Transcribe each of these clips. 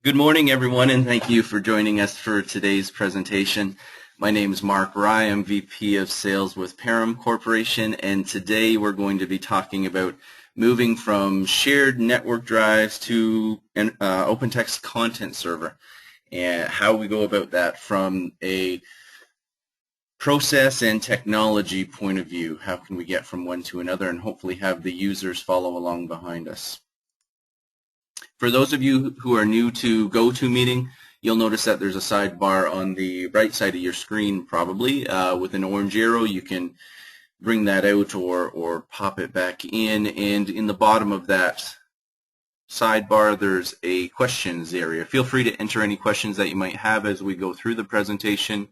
Good morning, everyone, and thank you for joining us for today's presentation. My name is Mark Rye. I'm VP of Sales with Perram Corporation, and today we're going to be talking about moving from shared network drives to an OpenText Content Server and how we go about that from a process and technology point of view. How can we get from one to another and hopefully have the users follow along behind us. For those of you who are new to GoToMeeting, you'll notice that there's a sidebar on the right side of your screen probably with an orange arrow. You can bring that out or pop it back in, and in the bottom of that sidebar there's a questions area. Feel free to enter any questions that you might have as we go through the presentation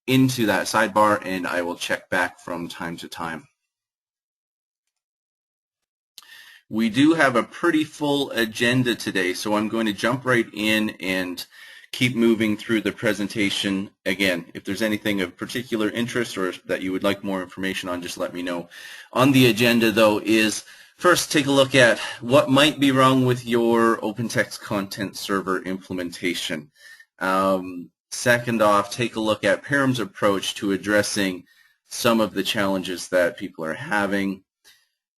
into that sidebar, and I will check back from time to time. We do have a pretty full agenda today, so I'm going to jump right in and keep moving through the presentation. Again, if there's anything of particular interest or that you would like more information on, just let me know. On the agenda, though, is first take a look at what might be wrong with your OpenText Content Server implementation. Second off, take a look at Perram's approach to addressing some of the challenges that people are having.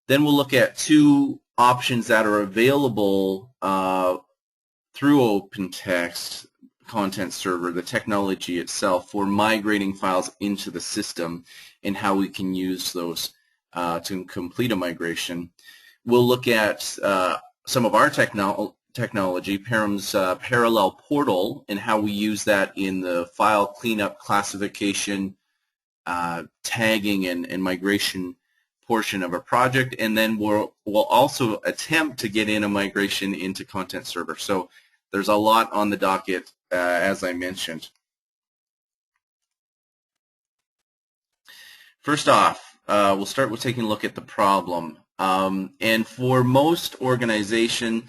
Then we'll look at two options that are available through OpenText Content Server, the technology itself, for migrating files into the system and how we can use those to complete a migration. We'll look at some of our technology, Perram's parallel portal, and how we use that in the file cleanup, classification, tagging, and migration portion of a project, and then we'll also attempt to get in a migration into Content Server. So there's a lot on the docket, as I mentioned. First off, we'll start with taking a look at the problem. And for most organizations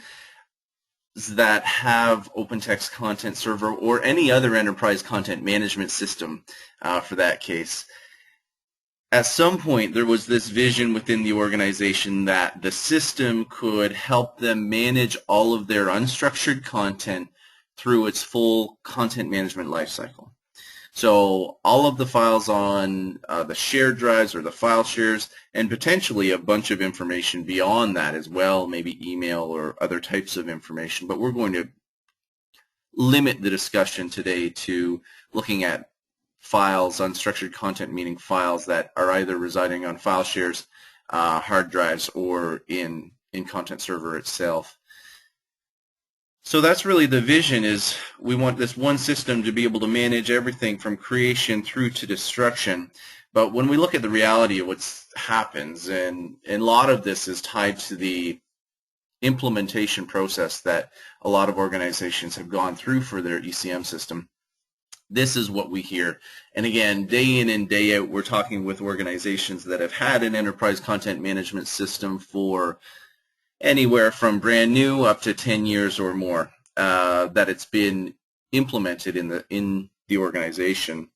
that have OpenText Content Server or any other enterprise content management system for that case, at some point there was this vision within the organization that the system could help them manage all of their unstructured content through its full content management lifecycle. So all of the files on the shared drives or the file shares, and potentially a bunch of information beyond that as well, maybe email or other types of information. But we're going to limit the discussion today to looking at files, unstructured content, meaning files that are either residing on file shares, hard drives, or in Content Server itself. So that's really the vision, is we want this one system to be able to manage everything from creation through to destruction. But when we look at the reality of what happens, and a lot of this is tied to the implementation process that a lot of organizations have gone through for their ECM system, this is what we hear. And again, day in and day out, we're talking with organizations that have had an enterprise content management system for anywhere from brand new up to 10 years or more that it's been implemented in the organization.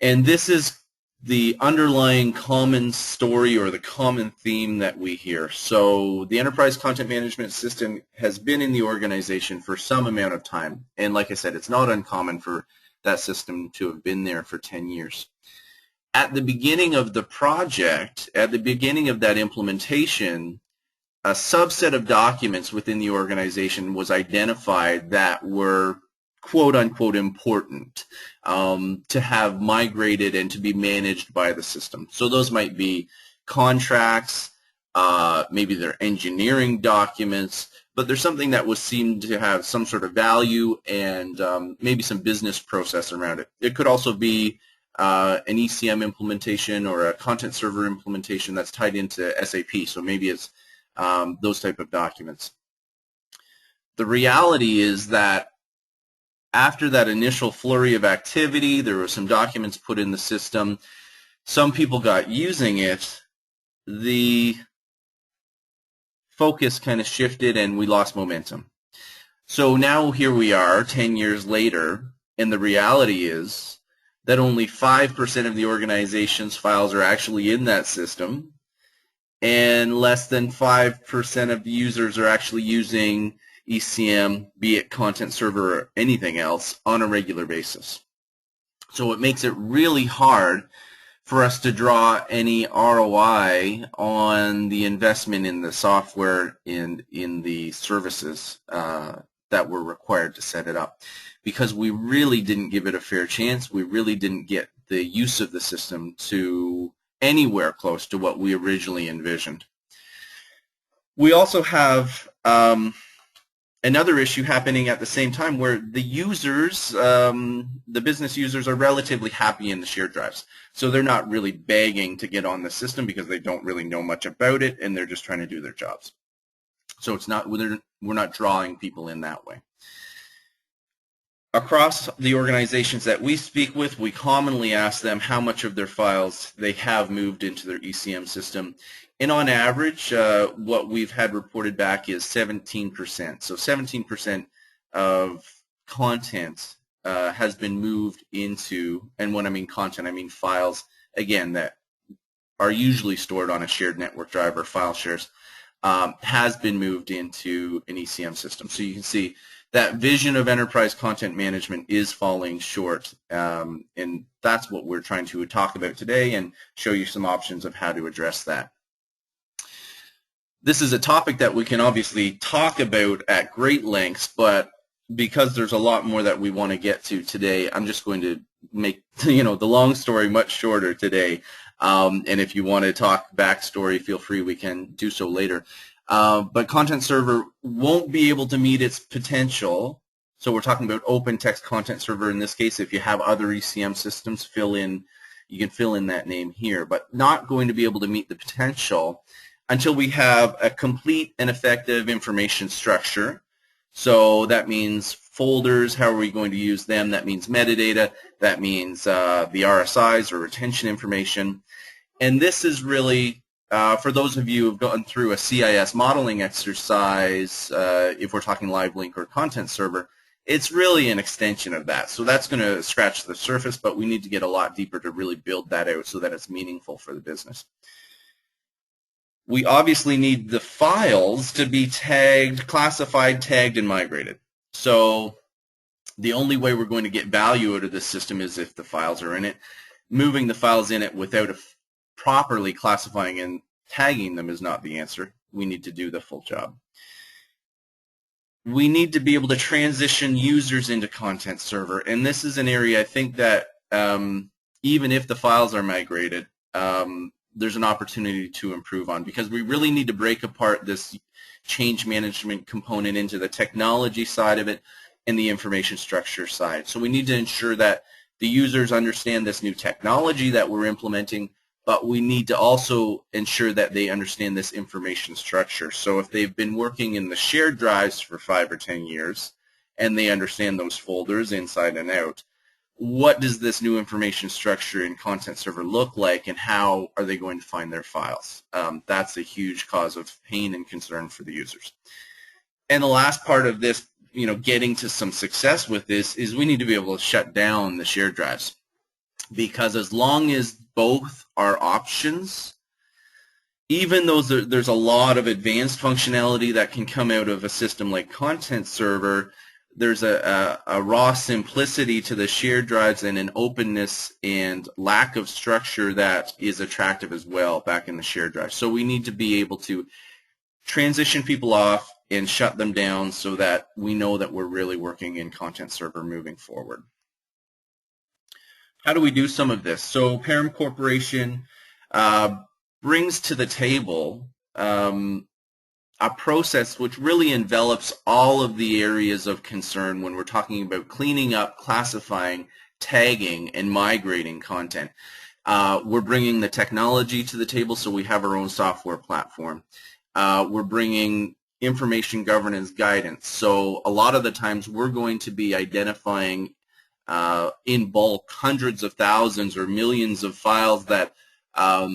And this is the underlying common story or the common theme that we hear. So the enterprise content management system has been in the organization for some amount of time. And like I said, it's not uncommon for that system to have been there for 10 years. At the beginning of the project, at the beginning of that implementation, a subset of documents within the organization was identified that were quote-unquote important to have migrated and to be managed by the system. So those might be contracts, maybe they're engineering documents, but there's something that was seemed to have some sort of value and maybe some business process around it. It could also be an ECM implementation or a content server implementation that's tied into SAP, so maybe it's those type of documents. The reality is that after that initial flurry of activity, there were some documents put in the system. Some people got using it. The focus kind of shifted and we lost momentum. So now here we are 10 years later, and the reality is that only 5% of the organization's files are actually in that system, and less than 5% of the users are actually using ECM, be it content server or anything else, on a regular basis. So it makes it really hard for us to draw any ROI on the investment in the software and in the services that were required to set it up, because we really didn't give it a fair chance. We really didn't get the use of the system to anywhere close to what we originally envisioned. We also have another issue happening at the same time where the users, the business users, are relatively happy in the shared drives. So they're not really begging to get on the system because they don't really know much about it, and they're just trying to do their jobs. So it's not, we're not drawing people in that way. Across the organizations that we speak with, we commonly ask them how much of their files they have moved into their ECM system. And on average, what we've had reported back is 17%. So 17% of content has been moved into, and when I mean content, I mean files, again, that are usually stored on a shared network drive or file shares, has been moved into an ECM system. So you can see that vision of enterprise content management is falling short, and that's what we're trying to talk about today and show you some options of how to address that. This is a topic that we can obviously talk about at great lengths, but because there's a lot more that we want to get to today, I'm just going to make the long story much shorter today. And if you want to talk backstory, feel free, we can do so later. But Content Server won't be able to meet its potential. So we're talking about OpenText Content Server in this case. If you have other ECM systems, you can fill in that name here, but not going to be able to meet the potential until we have a complete and effective information structure. So that means folders, how are we going to use them? That means metadata. That means the RSIs or retention information. And this is really, for those of you who have gone through a CIS modeling exercise, if we're talking live link or content server, it's really an extension of that. So that's going to scratch the surface, but we need to get a lot deeper to really build that out so that it's meaningful for the business. We obviously need the files to be tagged, classified, tagged, and migrated. So the only way we're going to get value out of this system is if the files are in it. Moving the files in it without properly classifying and tagging them is not the answer. We need to do the full job. We need to be able to transition users into Content Server, and this is an area I think that even if the files are migrated, there's an opportunity to improve on, because we really need to break apart this change management component into the technology side of it and the information structure side. So we need to ensure that the users understand this new technology that we're implementing, but we need to also ensure that they understand this information structure. So if they've been working in the shared drives for 5 or 10 years and they understand those folders inside and out, what does this new information structure in Content Server look like, and how are they going to find their files? That's a huge cause of pain and concern for the users. And the last part of this, getting to some success with this, is we need to be able to shut down the shared drives. Because as long as both are options, even though there's a lot of advanced functionality that can come out of a system like Content Server, there's a raw simplicity to the shared drives and an openness and lack of structure that is attractive as well back in the shared drive. So we need to be able to transition people off and shut them down so that we know that we're really working in Content Server moving forward. How do we do some of this? So Perram Corporation brings to the table a process which really envelops all of the areas of concern when we're talking about cleaning up, classifying, tagging, and migrating content. We're bringing the technology to the table, so we have our own software platform. We're bringing information governance guidance. So a lot of the times we're going to be identifying in bulk hundreds of thousands or millions of files that are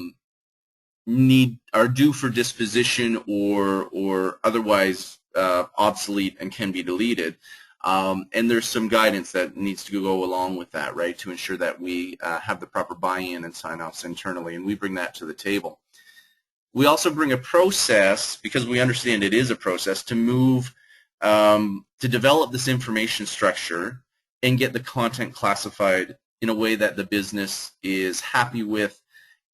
due for disposition or otherwise obsolete and can be deleted. And there's some guidance that needs to go along with that, right, to ensure that we have the proper buy-in and sign-offs internally, and we bring that to the table. We also bring a process, because we understand it is a process, to move, to develop this information structure and get the content classified in a way that the business is happy with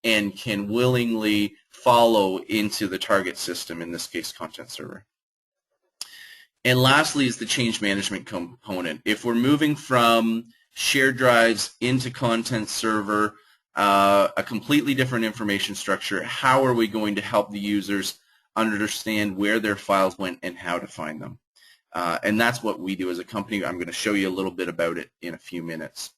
and can willingly follow into the target system, in this case, Content Server. And lastly is the change management component. If we're moving from shared drives into Content Server, a completely different information structure, how are we going to help the users understand where their files went and how to find them? And that's what we do as a company. I'm going to show you a little bit about it in a few minutes.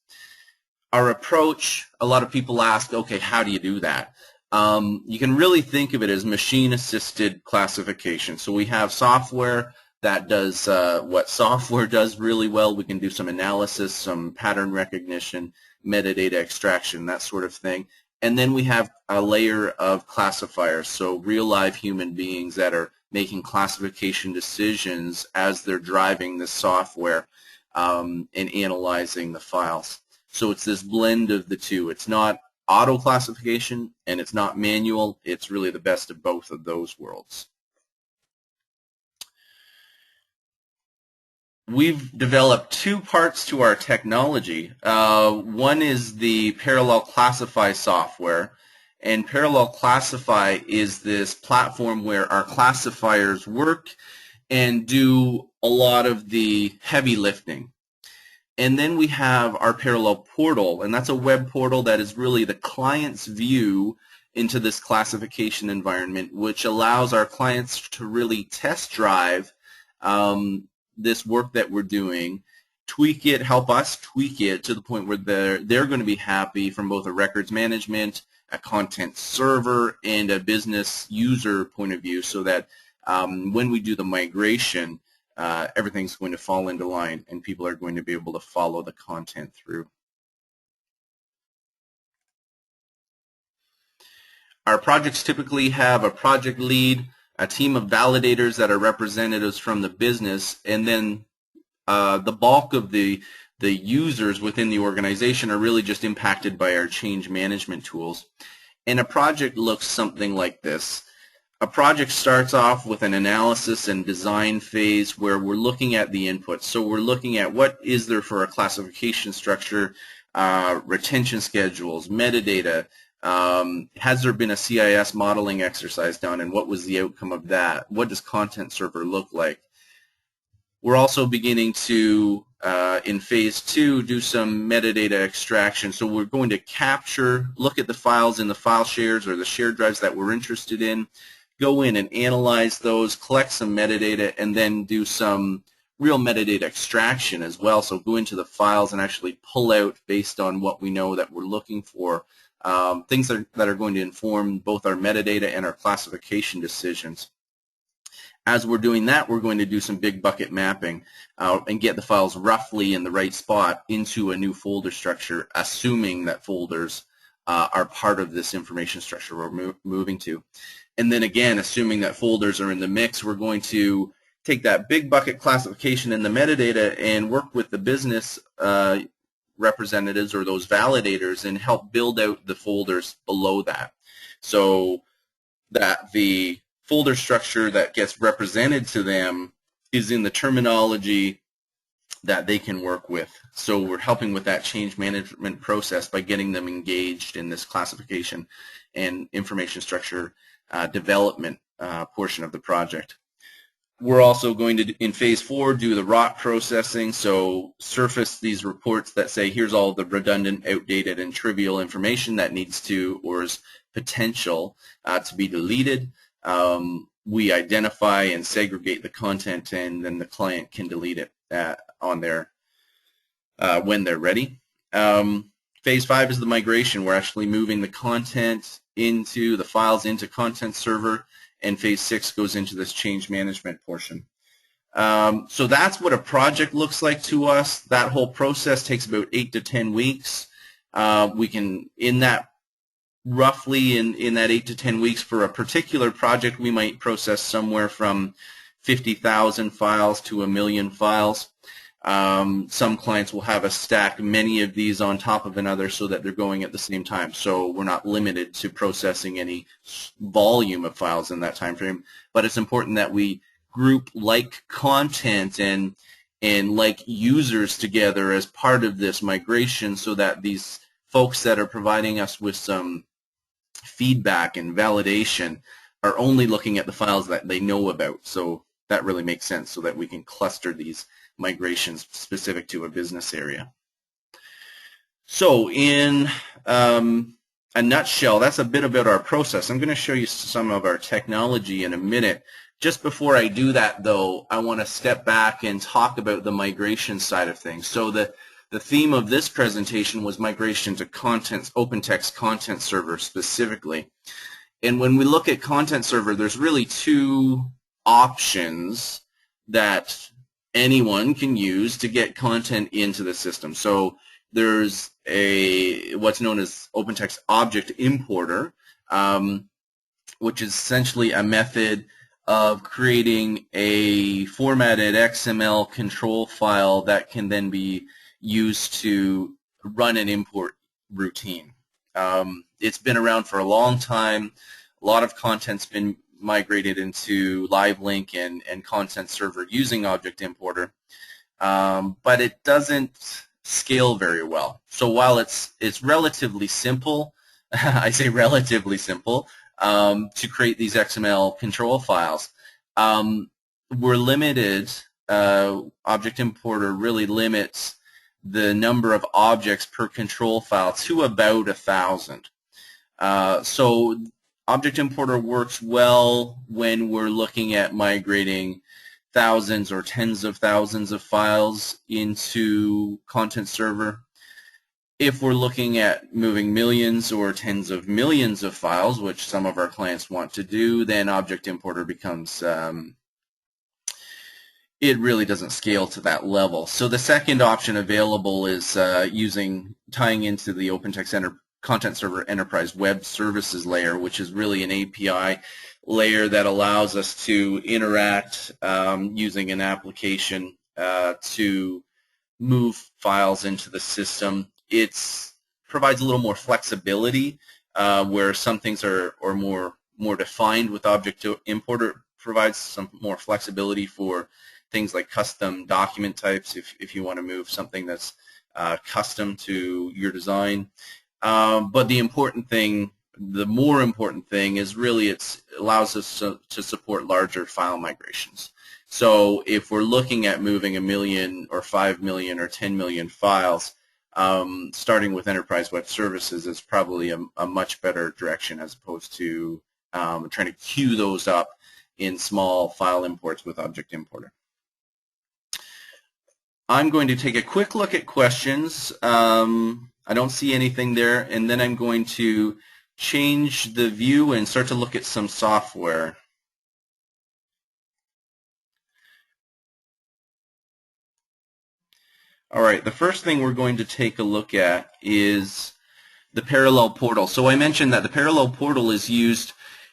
Our approach, a lot of people ask, okay, how do you do that? You can really think of it as machine-assisted classification. So we have software that does what software does really well. We can do some analysis, some pattern recognition, metadata extraction, that sort of thing. And then we have a layer of classifiers, so real live human beings that are making classification decisions as they're driving the software and analyzing the files. So it's this blend of the two. It's not auto classification and it's not manual. It's really the best of both of those worlds. We've developed two parts to our technology. One is the Parallel Classify software, and Parallel Classify is this platform where our classifiers work and do a lot of the heavy lifting. And then we have our Parallel Portal, and that's a web portal that is really the client's view into this classification environment, which allows our clients to really test drive this work that we're doing, tweak it, help us tweak it to the point where they're going to be happy from both a records management, a content server, and a business user point of view, so that when we do the migration, everything's going to fall into line and people are going to be able to follow the content through. Our projects typically have a project lead, a team of validators that are representatives from the business, and then the bulk of the users within the organization are really just impacted by our change management tools. And a project looks something like this. A project starts off with an analysis and design phase where we're looking at the inputs. So we're looking at what is there for a classification structure, retention schedules, metadata. Has there been a CIS modeling exercise done, and what was the outcome of that? What does Content Server look like? We're also beginning to, in phase 2, do some metadata extraction. So we're going to capture, look at the files in the file shares or the shared drives that we're interested in, go in and analyze those, collect some metadata, and then do some real metadata extraction as well. So go into the files and actually pull out, based on what we know that we're looking for, things that are going to inform both our metadata and our classification decisions. As we're doing that, we're going to do some big bucket mapping and get the files roughly in the right spot into a new folder structure, assuming that folders are part of this information structure we're moving to. And then again, assuming that folders are in the mix, we're going to take that big bucket classification and the metadata and work with the business representatives or those validators and help build out the folders below that, so that the folder structure that gets represented to them is in the terminology that they can work with. So we're helping with that change management process by getting them engaged in this classification and information structure development portion of the project. We're also going to, in phase 4, do the rot processing, so surface these reports that say here's all the redundant, outdated, and trivial information that needs to or is potential to be deleted. We identify and segregate the content, and then the client can delete it on their when they're ready. Phase 5 is the migration. We're actually moving the content into the files into Content Server, and phase 6 goes into this change management portion. So that's what a project looks like to us. That whole process takes about 8 to 10 weeks. We can, in that roughly in that 8 to 10 weeks for a particular project, we might process somewhere from 50,000 files to 1 million files. Some clients will have us stack many of these on top of another so that they're going at the same time. So we're not limited to processing any volume of files in that time frame. But it's important that we group like content and like users together as part of this migration so that these folks that are providing us with some feedback and validation are only looking at the files that they know about. So that really makes sense so that we can cluster these migrations specific to a business area. So in a nutshell, that's a bit about our process. I'm going to show you some of our technology in a minute. Just before I do that, though, I want to step back and talk about the migration side of things. So the theme of this presentation was migration to OpenText Content Server specifically. And when we look at Content Server, there's really two options that anyone can use to get content into the system. So there's what's known as OpenText Object Importer, which is essentially a method of creating a formatted XML control file that can then be used to run an import routine. It's been around for a long time. A lot of content's been migrated into LiveLink and Content Server using Object Importer, but it doesn't scale very well. So while it's relatively simple, I say relatively simple, to create these XML control files, we're limited. Object Importer really limits the number of objects per control file to about 1,000. So Object Importer works well when we're looking at migrating thousands or tens of thousands of files into Content Server. If we're looking at moving millions or tens of millions of files, which some of our clients want to do, then Object Importer becomes, it really doesn't scale to that level. So the second option available is tying into the OpenText Content Server Enterprise Web Services layer, which is really an API layer that allows us to interact using an application to move files into the system. It provides a little more flexibility where some things are more defined with Object Importer. Provides some more flexibility for things like custom document types if you want to move something that's custom to your design. But the more important thing is really it allows us to support larger file migrations. So if we're looking at moving 1 million or 5 million or 10 million files, starting with Enterprise Web Services is probably a much better direction as opposed to trying to queue those up in small file imports with Object Importer. I'm going to take a quick look at questions. I don't see anything there, and then I'm going to change the view and start to look at some software. All right, the first thing we're going to take a look at is the parallel portal. So I mentioned that the parallel portal is used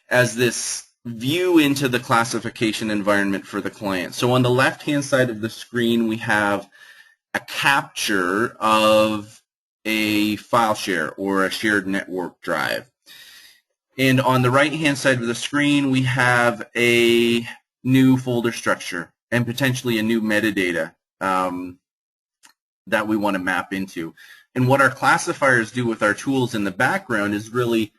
as this view into the classification environment for the client. So on the left-hand side of the screen, we have a capture of a file share or a shared network drive. And on the right-hand side of the screen, we have a new folder structure and potentially a new metadata that we want to map into. And what our classifiers do with our tools in the background is really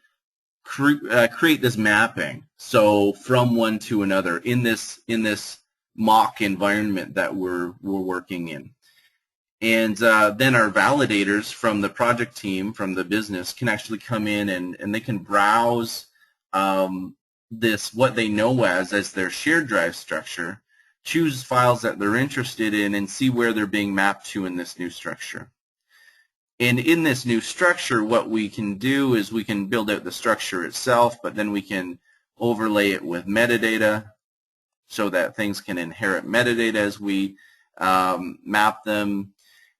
create this mapping. So from one to another in this mock environment that we're working in. And then our validators from the project team, from the business, can actually come in and they can browse what they know as their shared drive structure, choose files that they're interested in, and see where they're being mapped to in this new structure. And in this new structure, what we can do is we can build out the structure itself, but then we can overlay it with metadata so that things can inherit metadata as we map them.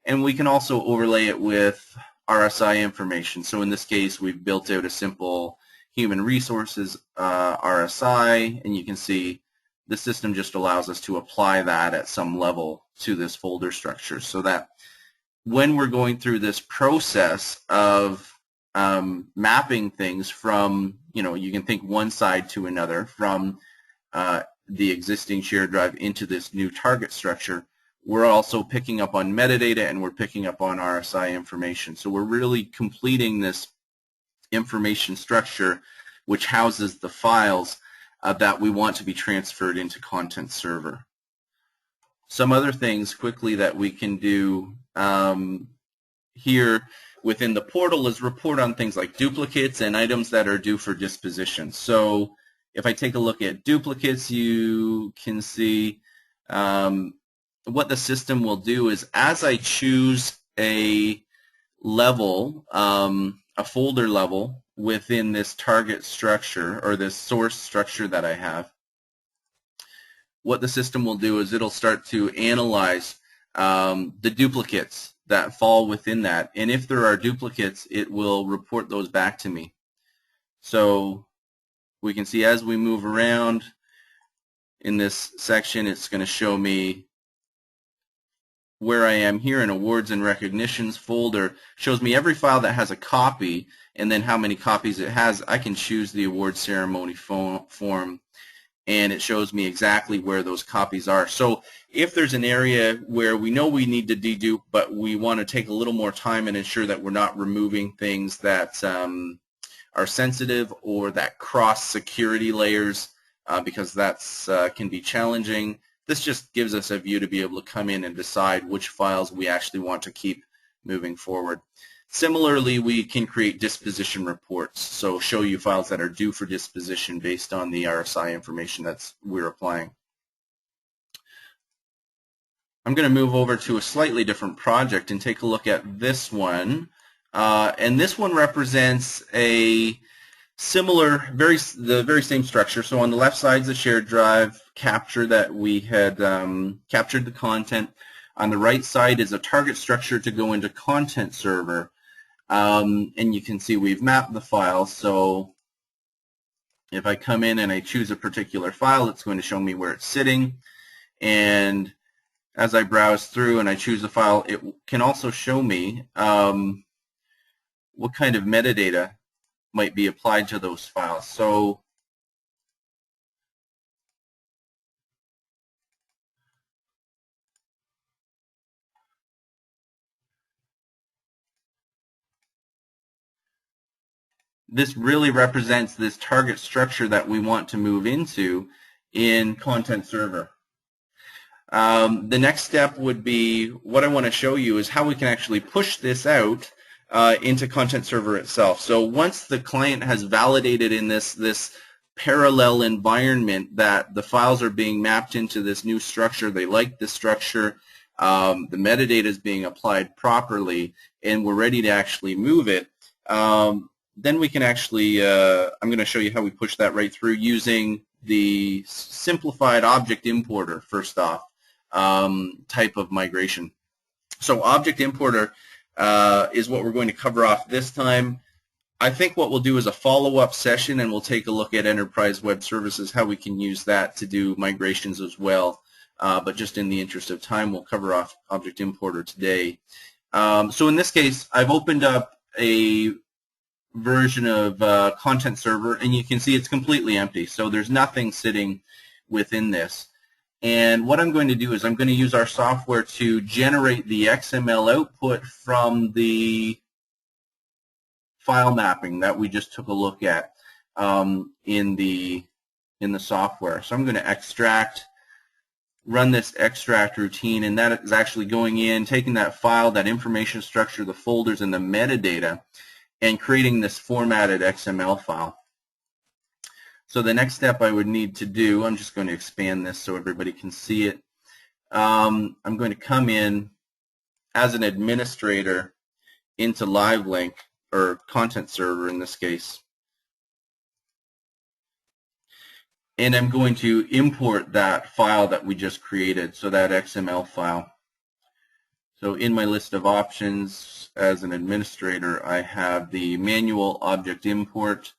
And we can also overlay it with RSI information. So in this case, we've built out a simple human resources RSI, and you can see the system just allows us to apply that at some level to this folder structure, so that when we're going through this process of mapping things from, you can think one side to another, from the existing shared drive into this new target structure, we're also picking up on metadata and we're picking up on RSI information. So we're really completing this information structure which houses the files that we want to be transferred into Content Server. Some other things quickly that we can do here within the portal is report on things like duplicates and items that are due for disposition. So if I take a look at duplicates, you can see what the system will do is, as I choose a level, a folder level within this target structure or this source structure that I have, what the system will do is it'll start to analyze the duplicates that fall within that, and if there are duplicates, it will report those back to me. So we can see as we move around in this section, it's going to show me where I am here in awards and recognitions folder. Shows me every file that has a copy and then how many copies it has. I can choose the award ceremony form, and it shows me exactly where those copies are. So if there's an area where we know we need to dedupe, but we want to take a little more time and ensure that we're not removing things that are sensitive or that cross security layers, because that's can be challenging, this just gives us a view to be able to come in and decide which files we actually want to keep moving forward. Similarly, we can create disposition reports, so show you files that are due for disposition based on the RSI information that we're applying. I'm going to move over to a slightly different project and take a look at this one. And this one represents a similar, the very same structure. So on the left side is a shared drive capture that we had captured the content. On the right side is a target structure to go into Content Server. And you can see we've mapped the file. So if I come in and I choose a particular file, it's going to show me where it's sitting. And as I browse through and I choose a file, it can also show me what kind of metadata might be applied to those files. So this really represents this target structure that we want to move into in Content Server. The next step would be, what I want to show you is how we can actually push this out into Content Server itself. So once the client has validated in this parallel environment that the files are being mapped into this new structure, they like the structure, the metadata is being applied properly, and we're ready to actually move it, then we can actually, I'm going to show you how we push that right through using the simplified object importer, first off, type of migration. So object importer is what we're going to cover off this time. I think what we'll do is a follow-up session, and we'll take a look at Enterprise Web Services, how we can use that to do migrations as well. But just in the interest of time, we'll cover off object importer today. So in this case, I've opened up a version of Content Server, and you can see it's completely empty. So there's nothing sitting within this. And what I'm going to do is I'm going to use our software to generate the XML output from the file mapping that we just took a look at in the software. So I'm going to extract, run this extract routine, and that is actually going in, taking that file, that information structure, the folders, and the metadata, and creating this formatted XML file. So the next step I would need to do, I'm just going to expand this so everybody can see it. I'm going to come in as an administrator into LiveLink, or Content Server in this case. And I'm going to import that file that we just created, so that XML file. So in my list of options as an administrator, I have the manual object import.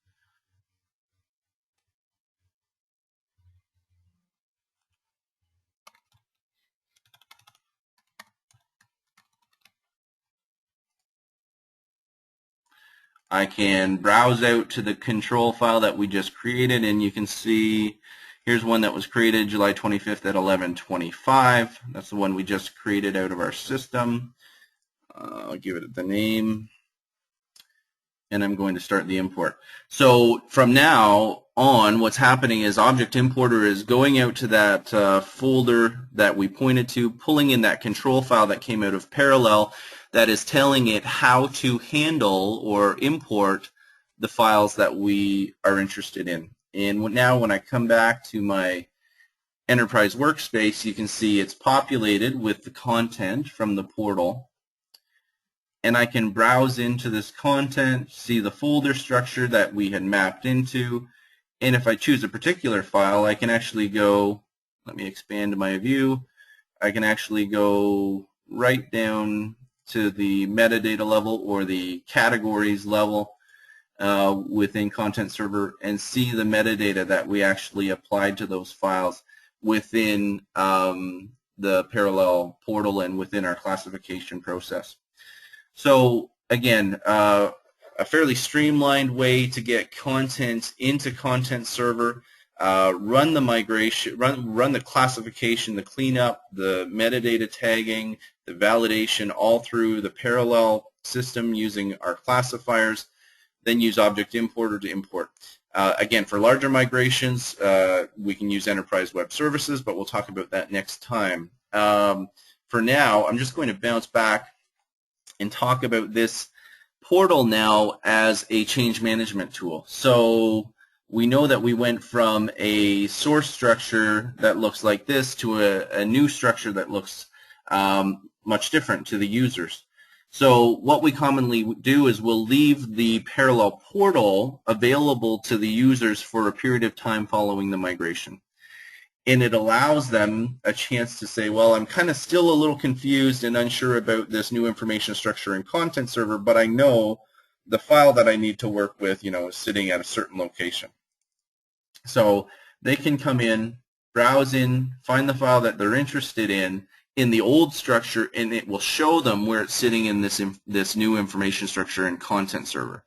I can browse out to the control file that we just created, and you can see here's one that was created July 25th at 11:25. That's the one we just created out of our system. I'll give it the name, and I'm going to start the import. So from now on, what's happening is Object Importer is going out to that folder that we pointed to, pulling in that control file that came out of Parallel that is telling it how to handle or import the files that we are interested in. And now when I come back to my Enterprise Workspace, you can see it's populated with the content from the portal. And I can browse into this content, see the folder structure that we had mapped into, and if I choose a particular file, I can actually go, let me expand my view, I can actually go right down to the metadata level or the categories level within Content Server and see the metadata that we actually applied to those files within the Parallel portal and within our classification process. So again, a fairly streamlined way to get content into Content Server, run the migration, run the classification, the cleanup, the metadata tagging, the validation all through the Parallel system using our classifiers, then use Object Importer to import. Again, for larger migrations, we can use Enterprise Web Services, but we'll talk about that next time. For now, I'm just going to bounce back and talk about this portal now as a change management tool. So we know that we went from a source structure that looks like this to a new structure that looks much different to the users. So what we commonly do is we'll leave the Parallel portal available to the users for a period of time following the migration. And it allows them a chance to say, well, I'm kind of still a little confused and unsure about this new information structure in Content Server, but I know the file that I need to work with, is sitting at a certain location. So they can come in, browse in, find the file that they're interested in the old structure, and it will show them where it's sitting in this new information structure in Content Server.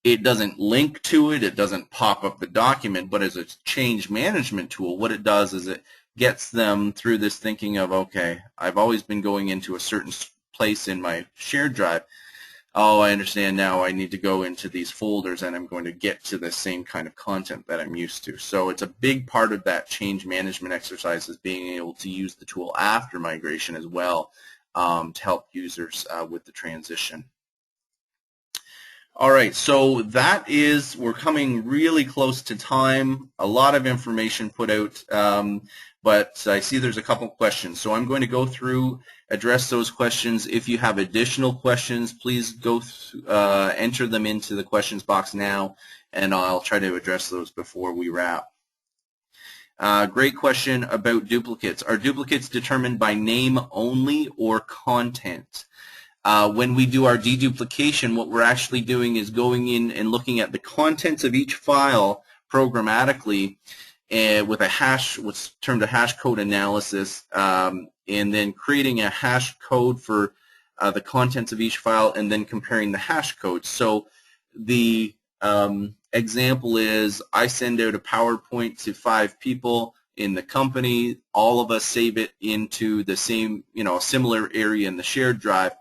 It doesn't link to it, it doesn't pop up the document, but as a change management tool, what it does is it gets them through this thinking of, okay, I've always been going into a certain place in my shared drive. Oh, I understand now I need to go into these folders and I'm going to get to the same kind of content that I'm used to. So it's a big part of that change management exercise is being able to use the tool after migration as well to help users with the transition. All right, so we're coming really close to time. A lot of information put out, but I see there's a couple questions. So I'm going to go through, address those questions. If you have additional questions, please go enter them into the questions box now, and I'll try to address those before we wrap. Great question about duplicates. Are duplicates determined by name only or content? When we do our deduplication, what we're actually doing is going in and looking at the contents of each file programmatically with a hash, what's termed a hash code analysis, and then creating a hash code for the contents of each file and then comparing the hash codes. So the example is I send out a PowerPoint to 5 people in the company. All of us save it into the same, a similar area in the shared drive,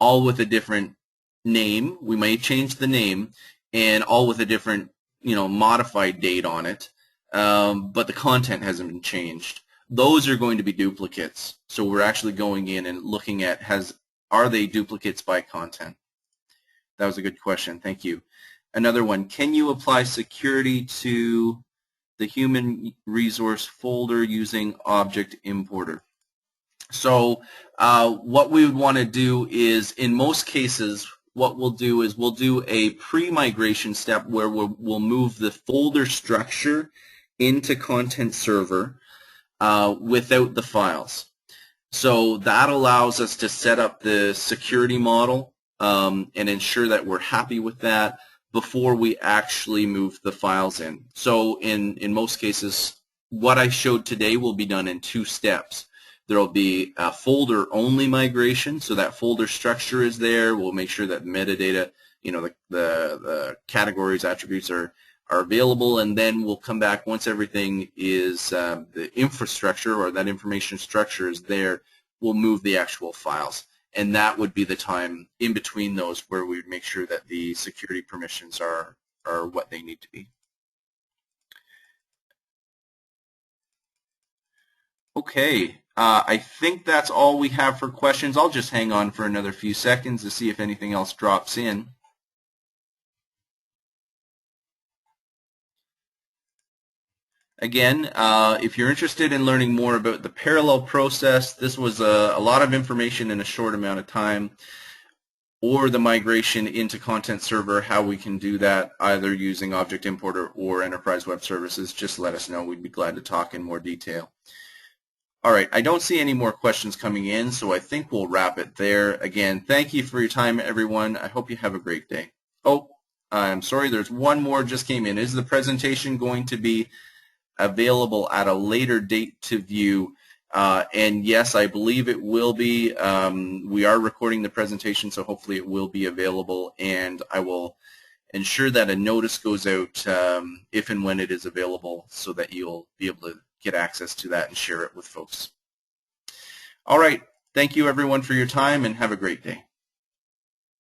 all with a different name. We may change the name, and all with a different, modified date on it, but the content hasn't been changed. Those are going to be duplicates. So we're actually going in and looking at, are they duplicates by content? That was a good question. Thank you. Another one, can you apply security to the human resource folder using Object Importer? So what we would want to do is, in most cases, what we'll do is we'll do a pre-migration step where we'll move the folder structure into Content Server without the files. So that allows us to set up the security model and ensure that we're happy with that before we actually move the files in. So in most cases, what I showed today will be done in 2 steps. There will be a folder-only migration, so that folder structure is there. We'll make sure that metadata the categories, attributes are available, and then we'll come back once everything is the infrastructure or that information structure is there. We'll move the actual files, and that would be the time in between those where we would make sure that the security permissions are what they need to be. Okay, I think that's all we have for questions. I'll just hang on for another few seconds to see if anything else drops in. Again, if you're interested in learning more about the parallel process, this was a lot of information in a short amount of time, or the migration into Content Server, how we can do that either using Object Importer or Enterprise Web Services, just let us know. We'd be glad to talk in more detail. All right, I don't see any more questions coming in, so I think we'll wrap it there. Again, thank you for your time, everyone. I hope you have a great day. Oh, I'm sorry, there's one more just came in. Is the presentation going to be available at a later date to view? And yes, I believe it will be. We are recording the presentation, so hopefully it will be available, and I will ensure that a notice goes out if and when it is available so that you'll be able to get access to that and share it with folks. All right. Thank you, everyone, for your time, and have a great day.